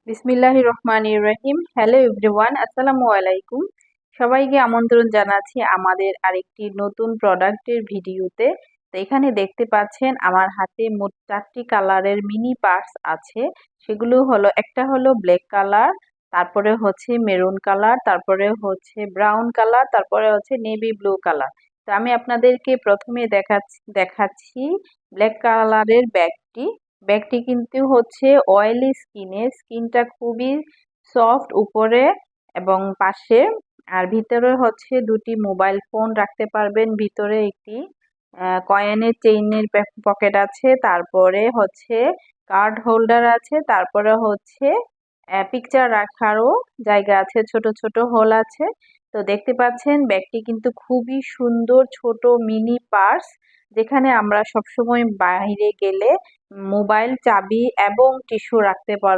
বিসমিল্লাহির রহমানির রহিম। Hello everyone, আসসালামু আলাইকুম। সবাইকে আমন্ত্রণ জানাচ্ছি আমাদের আরেকটি নতুন প্রোডাক্টের ভিডিওতে। তো এখানে দেখতে পাচ্ছেন আমার হাতে মোট 4টি কালারের মিনি পার্স আছে। সেগুলো হলো, একটা হলো ব্ল্যাক কালার, তারপরে হচ্ছে মেরুন কালার, তারপরে হচ্ছে ব্রাউন কালার, তারপরে হচ্ছে নেভি ব্লু কালার। তো আমি আপনাদেরকে প্রথমে দেখাচ্ছি ব্ল্যাক কালারের ব্যাগটি কিন্তু হচ্ছে অয়েলি স্কিনটা খুবই সফট উপরে এবং পাশে। আর ভিতরে হচ্ছে দুটি মোবাইল ফোন রাখতে পারবেন, ভিতরে একটি কয়েনের চেইনের পকেট আছে, তারপরে হচ্ছে কার্ড হোল্ডার আছে, তারপরে হচ্ছে পিকচার রাখারও জায়গা আছে, ছোট ছোট হোল আছে। তো দেখতে পাচ্ছেন ব্যাগটি কিন্তু খুবই সুন্দর, ছোট মিনি পার্স, যেখানে আমরা সবসময় বাইরে গেলে মোবাইল, চাবি এবং টিস্যু রাখতে পারবো।